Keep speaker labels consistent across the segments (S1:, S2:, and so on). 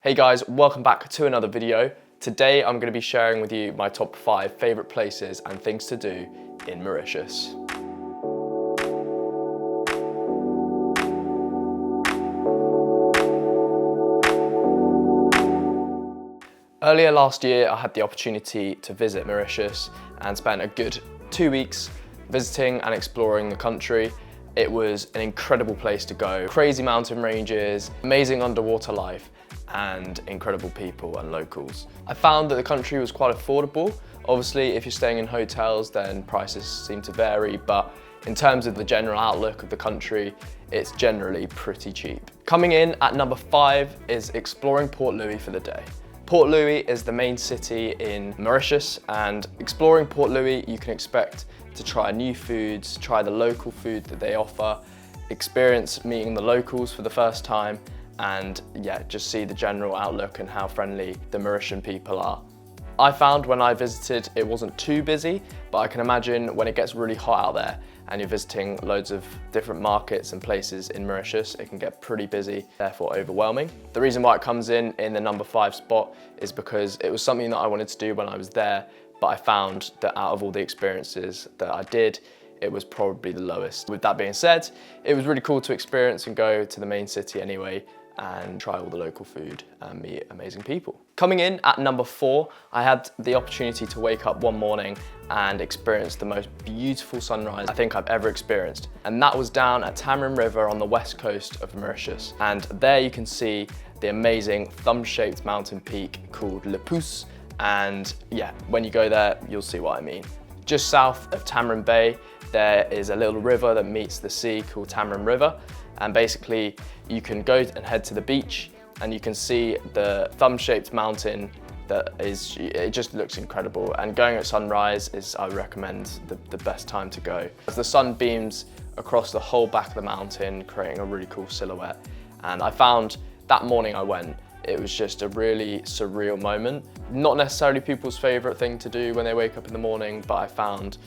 S1: Hey guys, welcome back to another video. Today I'm going to be sharing with you my top 5 favourite places and things to do in Mauritius. Earlier last year I had the opportunity to visit Mauritius and spent a good 2 weeks visiting and exploring the country. It was an incredible place to go. Crazy mountain ranges, amazing underwater life, and incredible people and locals. I found that the country was quite affordable. Obviously, if you're staying in hotels, then prices seem to vary, but in terms of the general outlook of the country, it's generally pretty cheap. Coming in at number 5 is exploring Port Louis for the day. Port Louis is the main city in Mauritius, and exploring Port Louis, you can expect to try new foods, try the local food that they offer, experience meeting the locals for the first time, and yeah, just see the general outlook and how friendly the Mauritian people are. I found when I visited it wasn't too busy, but I can imagine when it gets really hot out there and you're visiting loads of different markets and places in Mauritius, it can get pretty busy, therefore overwhelming. The reason why it comes in the number 5 spot is because it was something that I wanted to do when I was there, but I found that out of all the experiences that I did, it was probably the lowest. With that being said, it was really cool to experience and go to the main city anyway, and try all the local food and meet amazing people. Coming in at number 4, I had the opportunity to wake up one morning and experience the most beautiful sunrise I think I've ever experienced. And that was down at Tamarin River on the west coast of Mauritius. And there you can see the amazing thumb-shaped mountain peak called Le Pouce. And yeah, when you go there, you'll see what I mean. Just south of Tamarin Bay, there is a little river that meets the sea called Tamarin River. And basically you can go and head to the beach and you can see the thumb-shaped mountain it just looks incredible. And going at sunrise is, I recommend, the best time to go. As the sun beams across the whole back of the mountain, creating a really cool silhouette. And I found that morning I went, it was just a really surreal moment. Not necessarily people's favorite thing to do when they wake up in the morning, but I found,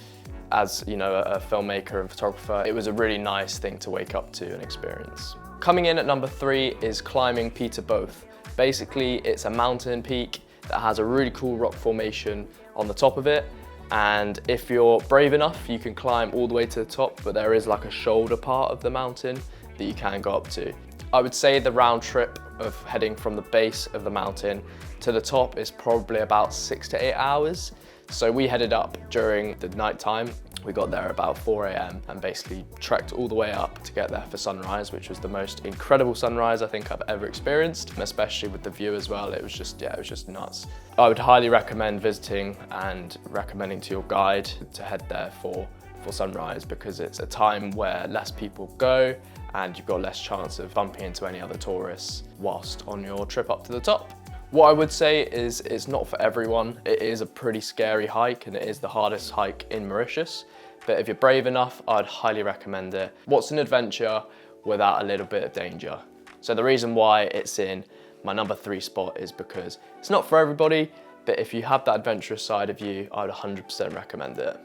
S1: as you know, a filmmaker and photographer, it was a really nice thing to wake up to and experience. Coming in at number 3 is climbing Peter Both. Basically, it's a mountain peak that has a really cool rock formation on the top of it. And if you're brave enough, you can climb all the way to the top, but there is like a shoulder part of the mountain that you can go up to. I would say the round trip of heading from the base of the mountain to the top is probably about 6 to 8 hours. So we headed up during the night time. We got there about 4 AM and basically trekked all the way up to get there for sunrise, which was the most incredible sunrise I think I've ever experienced, especially with the view as well. It was just nuts. I would highly recommend visiting and recommending to your guide to head there for sunrise, because it's a time where less people go and you've got less chance of bumping into any other tourists whilst on your trip up to the top. What I would say is it's not for everyone. It is a pretty scary hike and it is the hardest hike in Mauritius. But if you're brave enough, I'd highly recommend it. What's an adventure without a little bit of danger? So the reason why it's in my number 3 spot is because it's not for everybody, but if you have that adventurous side of you, I would 100% recommend it.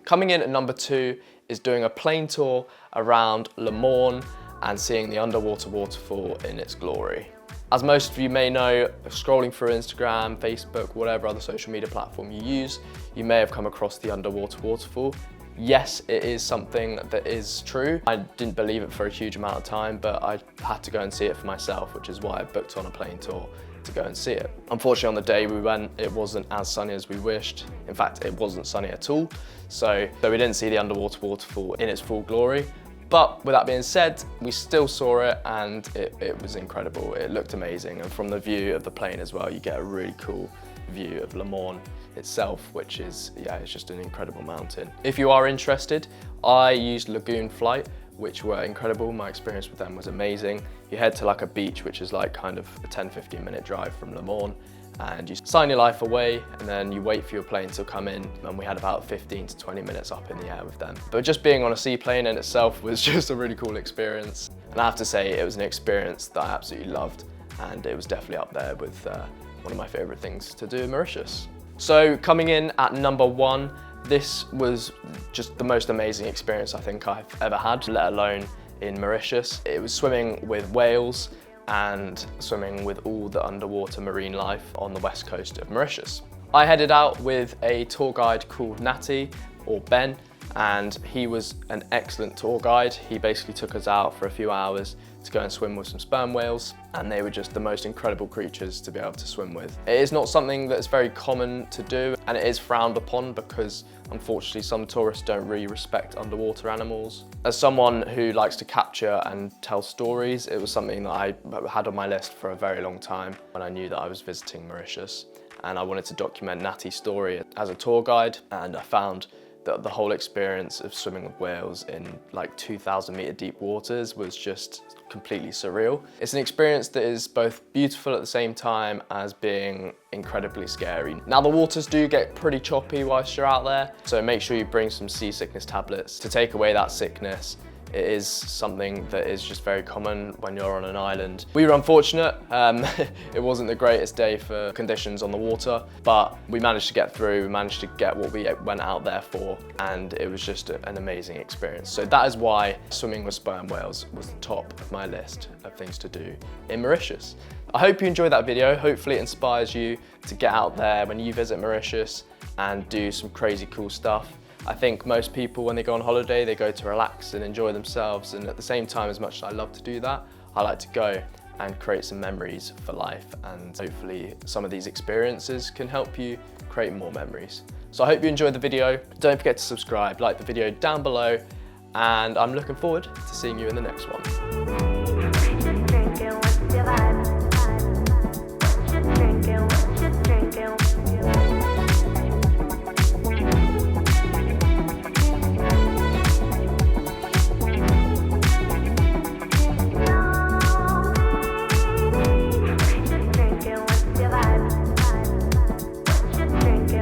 S1: Coming in at number 2 is doing a plane tour around Le Morne and seeing the underwater waterfall in its glory. As most of you may know, scrolling through Instagram, Facebook, whatever other social media platform you use, you may have come across the underwater waterfall. Yes, it is something that is true. I didn't believe it for a huge amount of time, but I had to go and see it for myself, which is why I booked on a plane tour to go and see it. Unfortunately, on the day we went, it wasn't as sunny as we wished. In fact, it wasn't sunny at all. So we didn't see the underwater waterfall in its full glory. But with that being said, we still saw it and it was incredible. It looked amazing. And from the view of the plane as well, you get a really cool view of Le Morne itself, which is, yeah, it's just an incredible mountain. If you are interested, I used Lagoon Flight, which were incredible. My experience with them was amazing. You head to like a beach, which is like kind of a 10-15 minute drive from Le Morne, and you sign your life away and then you wait for your plane to come in, and we had about 15 to 20 minutes up in the air with them. But just being on a seaplane in itself was just a really cool experience. And I have to say, it was an experience that I absolutely loved, and it was definitely up there with one of my favorite things to do in Mauritius. So coming in at number 1, this was just the most amazing experience I think I've ever had, let alone in Mauritius. It was swimming with whales, and swimming with all the underwater marine life on the west coast of Mauritius. I headed out with a tour guide called Natty, or Ben, and he was an excellent tour guide. He basically took us out for a few hours to go and swim with some sperm whales, and they were just the most incredible creatures to be able to swim with. It is not something that's very common to do, and it is frowned upon because unfortunately some tourists don't really respect underwater animals. As someone who likes to capture and tell stories, it was something that I had on my list for a very long time when I knew that I was visiting Mauritius, and I wanted to document Natty's story as a tour guide, and I found that the whole experience of swimming with whales in like 2,000 meter deep waters was just completely surreal. It's an experience that is both beautiful at the same time as being incredibly scary. Now the waters do get pretty choppy whilst you're out there, so make sure you bring some seasickness tablets to take away that sickness. It is something that is just very common when you're on an island. We were unfortunate. It wasn't the greatest day for conditions on the water, but we managed to get through, we managed to get what we went out there for, and it was just an amazing experience. So that is why swimming with sperm whales was the top of my list of things to do in Mauritius. I hope you enjoyed that video. Hopefully it inspires you to get out there when you visit Mauritius and do some crazy cool stuff. I think most people, when they go on holiday, they go to relax and enjoy themselves, and at the same time, as much as I love to do that, I like to go and create some memories for life, and hopefully some of these experiences can help you create more memories. So I hope you enjoyed the video. Don't forget to subscribe, like the video down below, and I'm looking forward to seeing you in the next one.